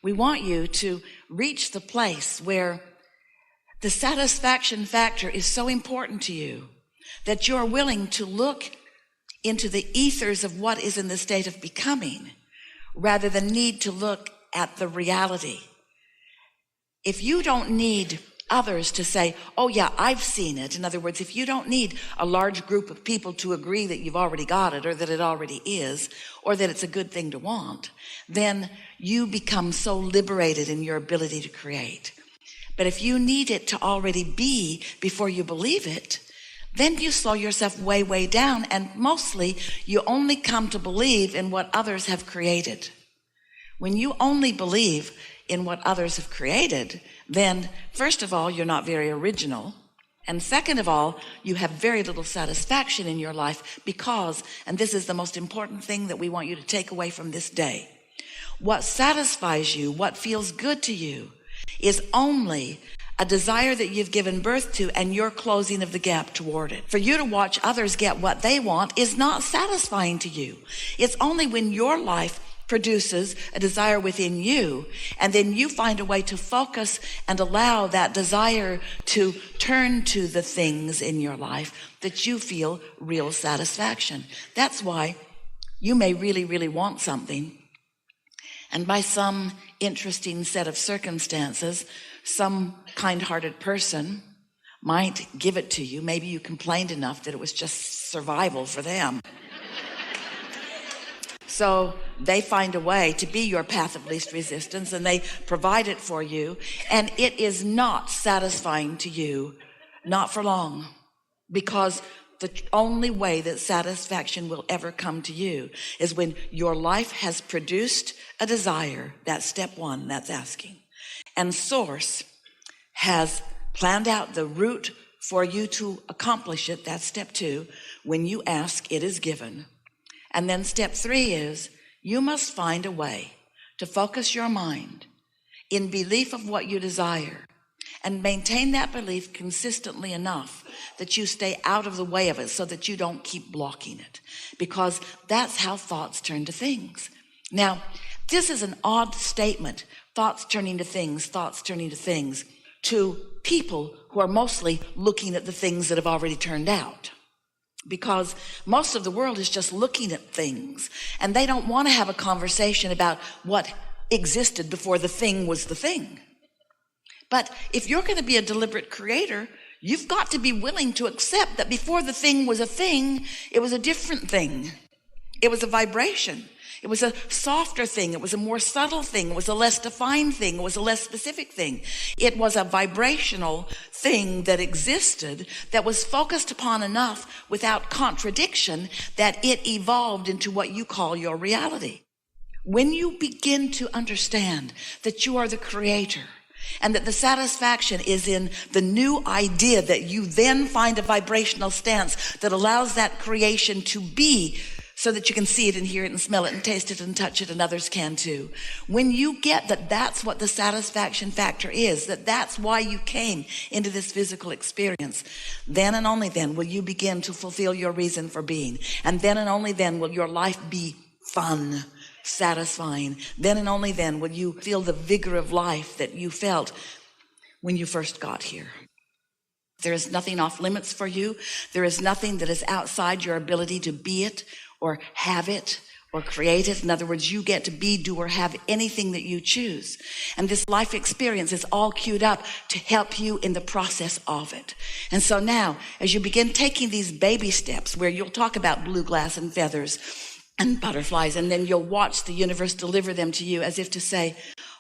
We want you to reach the place where the satisfaction factor is so important to you that you're willing to look into the ethers of what is in the state of becoming rather than need to look at the reality. If you don't need others to say, oh yeah, I've seen it. In other words, if you don't need a large group of people to agree that you've already got it, or that it already is, or that it's a good thing to want, then you become so liberated in your ability to create. But if you need it to already be before you believe it, then you slow yourself way, way down, and mostly you only come to believe in what others have created. When you only believe in what others have created, then first of all, you're not very original. And second of all, you have very little satisfaction in your life because, and this is the most important thing that we want you to take away from this day, what satisfies you, what feels good to you, is only a desire that you've given birth to and your closing of the gap toward it. For you to watch others get what they want is not satisfying to you. It's only when your life produces a desire within you, and then you find a way to focus and allow that desire to turn to the things in your life that you feel real satisfaction. That's why you may really, really want something, and by some interesting set of circumstances, some kind-hearted person might give it to you. Maybe you complained enough that it was just survival for them. So they find a way to be your path of least resistance, and they provide it for you, and it is not satisfying to you, not for long, because the only way that satisfaction will ever come to you is when your life has produced a desire. That's step one, that's asking. And Source has planned out the route for you to accomplish it. That's step two. When you ask, it is given. And then step three is you must find a way to focus your mind in belief of what you desire and maintain that belief consistently enough that you stay out of the way of it so that you don't keep blocking it, because that's how thoughts turn to things. Now, this is an odd statement, thoughts turning to things, to people who are mostly looking at the things that have already turned out. Because most of the world is just looking at things, and they don't want to have a conversation about what existed before the thing was the thing. But if you're going to be a deliberate creator, you've got to be willing to accept that before the thing was a thing, it was a different thing. It was a vibration. It was a softer thing. It was a more subtle thing. It was a less defined thing. It was a less specific thing. It was a vibrational thing that existed that was focused upon enough without contradiction that it evolved into what you call your reality. When you begin to understand that you are the creator and that the satisfaction is in the new idea, that you then find a vibrational stance that allows that creation to be so that you can see it and hear it and smell it and taste it and touch it, and others can too. When you get that that's what the satisfaction factor is, that that's why you came into this physical experience, then and only then will you begin to fulfill your reason for being. And then and only then will your life be fun, satisfying. Then and only then will you feel the vigor of life that you felt when you first got here. There is nothing off limits for you. There is nothing that is outside your ability to be it or have it or create it. In other words, you get to be, do, or have anything that you choose. And this life experience is all queued up to help you in the process of it. And so now, as you begin taking these baby steps where you'll talk about blue glass and feathers and butterflies, and then you'll watch the universe deliver them to you as if to say,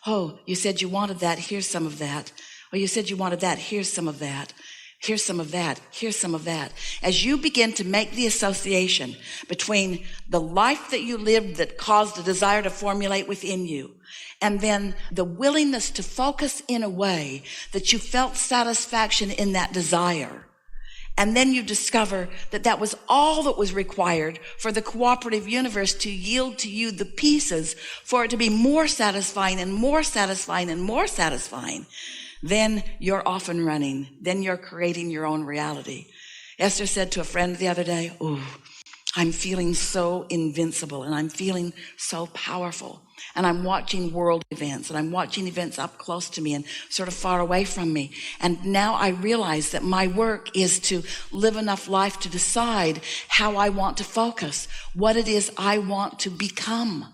oh, you said you wanted that, here's some of that. Oh, you said you wanted that, here's some of that. Here's some of that. Here's some of that. As you begin to make the association between the life that you lived that caused a desire to formulate within you, and then the willingness to focus in a way that you felt satisfaction in that desire, and then you discover that that was all that was required for the cooperative universe to yield to you the pieces for it to be more satisfying and more satisfying and more satisfying, then you're off and running. Then you're creating your own reality. Esther said to a friend the other day, "Ooh, I'm feeling so invincible, and I'm feeling so powerful. And I'm watching world events, and I'm watching events up close to me and sort of far away from me. And now I realize that my work is to live enough life to decide how I want to focus, what it is I want to become.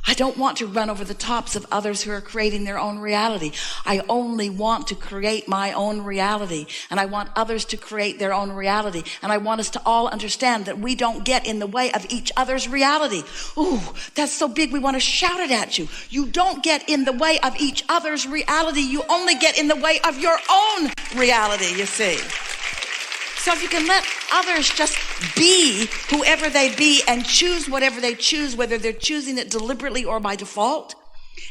I don't want to run over the tops of others who are creating their own reality. I only want to create my own reality, and I want others to create their own reality. And I want us to all understand that we don't get in the way of each other's reality. Ooh, that's so big we want to shout it at you. You don't get in the way of each other's reality. You only get in the way of your own reality, you see. So if you can let others just be whoever they be and choose whatever they choose, whether they're choosing it deliberately or by default,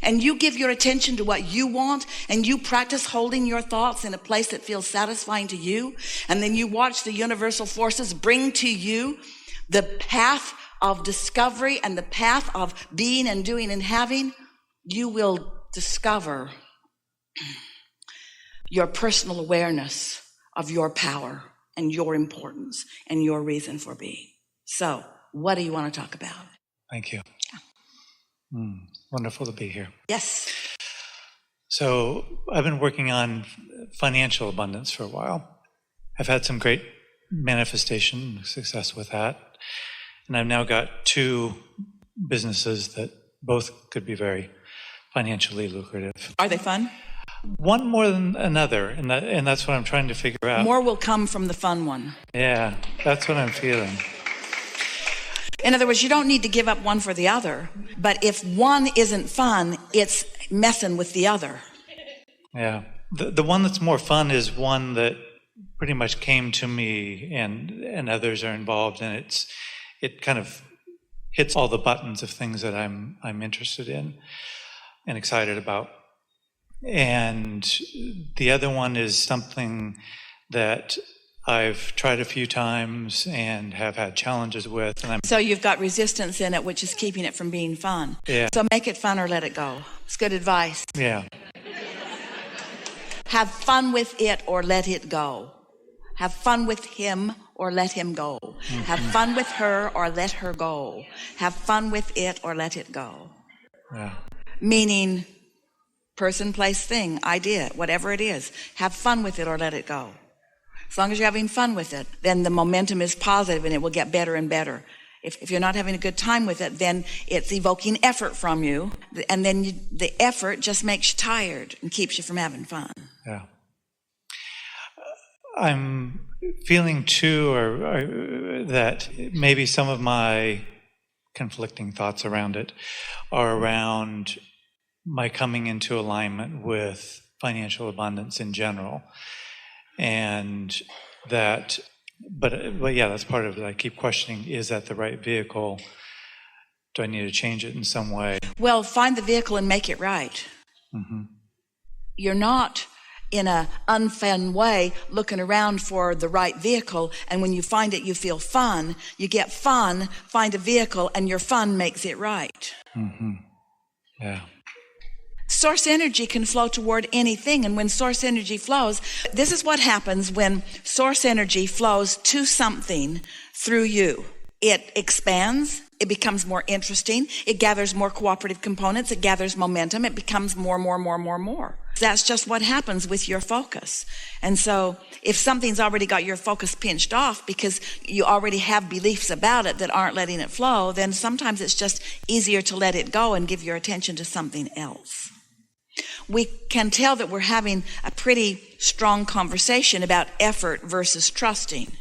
and you give your attention to what you want, and you practice holding your thoughts in a place that feels satisfying to you, and then you watch the universal forces bring to you the path of discovery and the path of being and doing and having, you will discover your personal awareness of your power and your importance and your reason for being. So, what do you want to talk about? Thank you. Wonderful to be here. Yes. So, I've been working on financial abundance for a while. I've had some great manifestation success with that. And I've now got 2 businesses that both could be very financially lucrative. Are they fun? One more than another, and that's what I'm trying to figure out. More will come from the fun one. Yeah, that's what I'm feeling. In other words, you don't need to give up one for the other, but if one isn't fun, it's messing with the other. Yeah. The one that's more fun is one that pretty much came to me, and others are involved, and it kind of hits all the buttons of things that I'm interested in and excited about. And the other one is something that I've tried a few times and have had challenges with. So you've got resistance in it, which is keeping it from being fun. Yeah. So make it fun or let it go. It's good advice. Yeah. Have fun with it or let it go. Have fun with him or let him go. Mm-hmm. Have fun with her or let her go. Have fun with it or let it go. Yeah. Meaning, person, place, thing, idea, whatever it is, have fun with it or let it go. As long as you're having fun with it, then the momentum is positive and it will get better and better. If you're not having a good time with it, then it's evoking effort from you, and then the effort just makes you tired and keeps you from having fun. Yeah. I'm feeling too, that maybe some of my conflicting thoughts around it are around my coming into alignment with financial abundance in general. And that, but yeah, that's part of it. I keep questioning, is that the right vehicle? Do I need to change it in some way? Well, find the vehicle and make it right. Mm-hmm. You're not in a unfun way looking around for the right vehicle, and when you find it, you feel fun. You get fun, find a vehicle, and your fun makes it right. Mm-hmm. Yeah. Source energy can flow toward anything, and when source energy flows, this is what happens when source energy flows to something through you. It expands, it becomes more interesting, it gathers more cooperative components, it gathers momentum, it becomes more. That's just what happens with your focus. And so if something's already got your focus pinched off because you already have beliefs about it that aren't letting it flow, then sometimes it's just easier to let it go and give your attention to something else. We can tell that we're having a pretty strong conversation about effort versus trusting,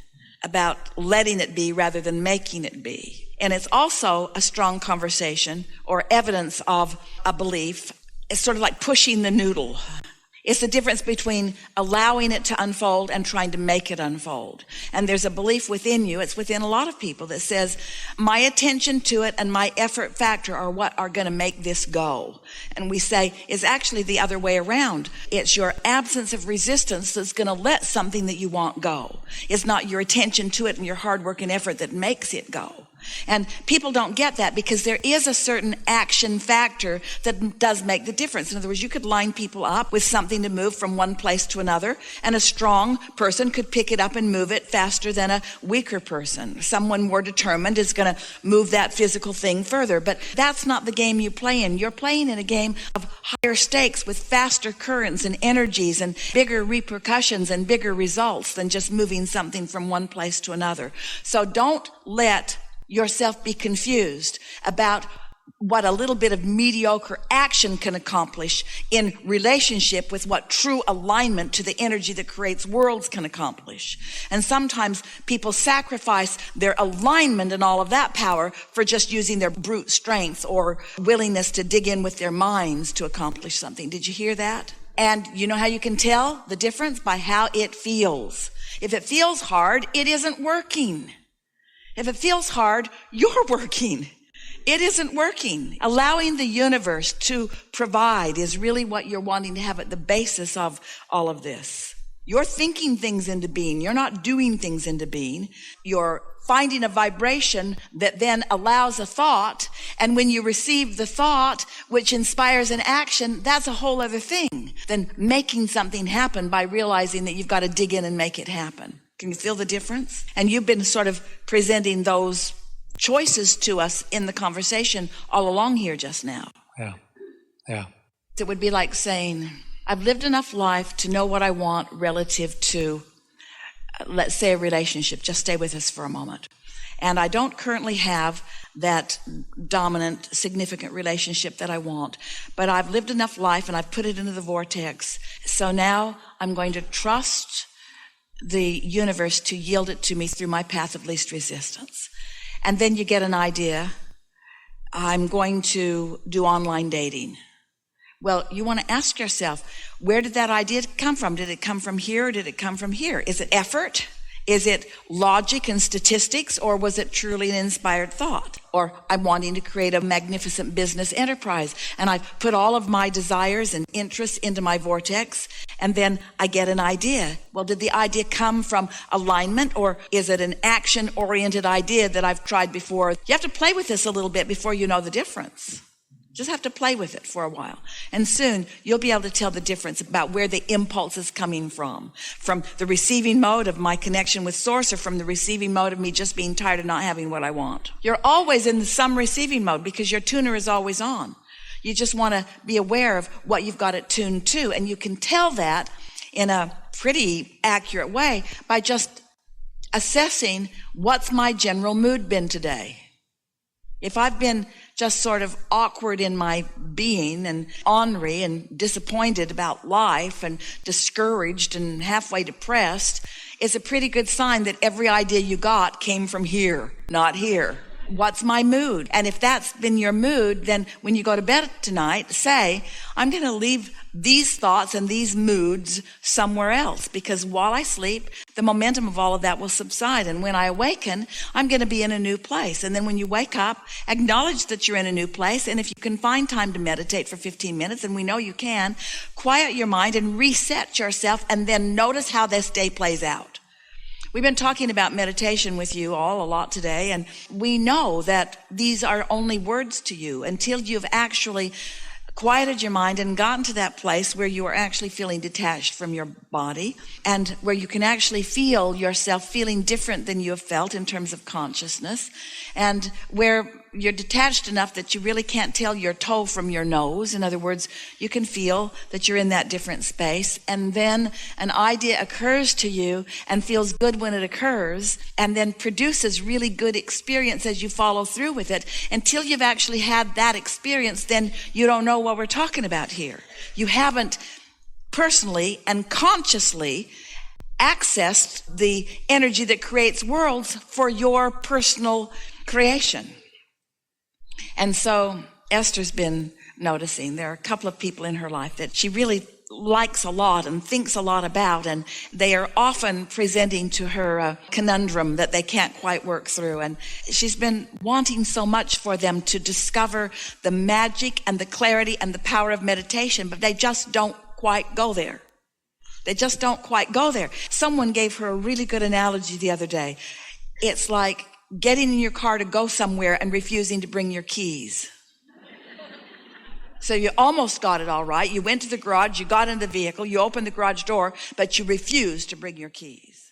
about letting it be rather than making it be. And it's also a strong conversation or evidence of a belief. It's sort of like pushing the noodle. It's the difference between allowing it to unfold and trying to make it unfold. And there's a belief within you, it's within a lot of people, that says, my attention to it and my effort factor are what are going to make this go. And we say, it's actually the other way around. It's your absence of resistance that's going to let something that you want go. It's not your attention to it and your hard work and effort that makes it go. And people don't get that because there is a certain action factor that does make the difference. In other words, you could line people up with something to move from one place to another, and a strong person could pick it up and move it faster than a weaker person. Someone more determined is going to move that physical thing further. But that's not the game you play in. You're playing in a game of higher stakes with faster currents and energies and bigger repercussions and bigger results than just moving something from one place to another. So don't let yourself be confused about what a little bit of mediocre action can accomplish in relationship with what true alignment to the energy that creates worlds can accomplish. And sometimes people sacrifice their alignment and all of that power for just using their brute strength or willingness to dig in with their minds to accomplish something. Did you hear that? And you know how you can tell the difference? By how it feels. If it feels hard, it isn't working. If it feels hard, you're working. It isn't working. Allowing the universe to provide is really what you're wanting to have at the basis of all of this. You're thinking things into being. You're not doing things into being. You're finding a vibration that then allows a thought. And when you receive the thought, which inspires an action, that's a whole other thing than making something happen by realizing that you've got to dig in and make it happen. Can you feel the difference? And you've been sort of presenting those choices to us in the conversation all along here just now. Yeah. It would be like saying, I've lived enough life to know what I want relative to, let's say, a relationship. Just stay with us for a moment. And I don't currently have that dominant, significant relationship that I want. But I've lived enough life and I've put it into the vortex. So now I'm going to trust the universe to yield it to me through my path of least resistance. And then you get an idea. I'm going to do online dating. Well, you want to ask yourself, where did that idea come from? Did it come from here or did it come from here? Is it effort? Is it logic and statistics, or was it truly an inspired thought? Or I'm wanting to create a magnificent business enterprise, and I've put all of my desires and interests into my vortex, and then I get an idea. Well, did the idea come from alignment, or is it an action-oriented idea that I've tried before? You have to play with this a little bit before you know the difference. Just have to play with it for a while. And soon you'll be able to tell the difference about where the impulse is coming from the receiving mode of my connection with Source, or from the receiving mode of me just being tired of not having what I want. You're always in some receiving mode because your tuner is always on. You just want to be aware of what you've got it tuned to. And you can tell that in a pretty accurate way by just assessing what's my general mood been today. If I've been just sort of awkward in my being and ornery and disappointed about life and discouraged and halfway depressed, it's a pretty good sign that every idea you got came from here, not here. What's my mood? And if that's been your mood, then when you go to bed tonight, say, I'm going to leave these thoughts and these moods somewhere else, because while I sleep, the momentum of all of that will subside. And when I awaken, I'm going to be in a new place. And then when you wake up, acknowledge that you're in a new place. And if you can find time to meditate for 15 minutes, and we know you can, quiet your mind and reset yourself, and then notice how this day plays out. We've been talking about meditation with you all a lot today, and we know that these are only words to you until you've actually quieted your mind and gotten to that place where you are actually feeling detached from your body, and where you can actually feel yourself feeling different than you have felt in terms of consciousness, and where you're detached enough that you really can't tell your toe from your nose. In other words, you can feel that you're in that different space, and then an idea occurs to you and feels good when it occurs, and then produces really good experience as you follow through with it. Until you've actually had that experience, then you don't know what we're talking about here. You haven't personally and consciously accessed the energy that creates worlds for your personal creation. And so Esther's been noticing there are a couple of people in her life that she really likes a lot and thinks a lot about, and they are often presenting to her a conundrum that they can't quite work through. And she's been wanting so much for them to discover the magic and the clarity and the power of meditation, but they just don't quite go there. They just don't quite go there. Someone gave her a really good analogy the other day. It's like getting in your car to go somewhere and refusing to bring your keys. So you almost got it all right. You went to the garage, you got in the vehicle, you opened the garage door, but you refused to bring your keys.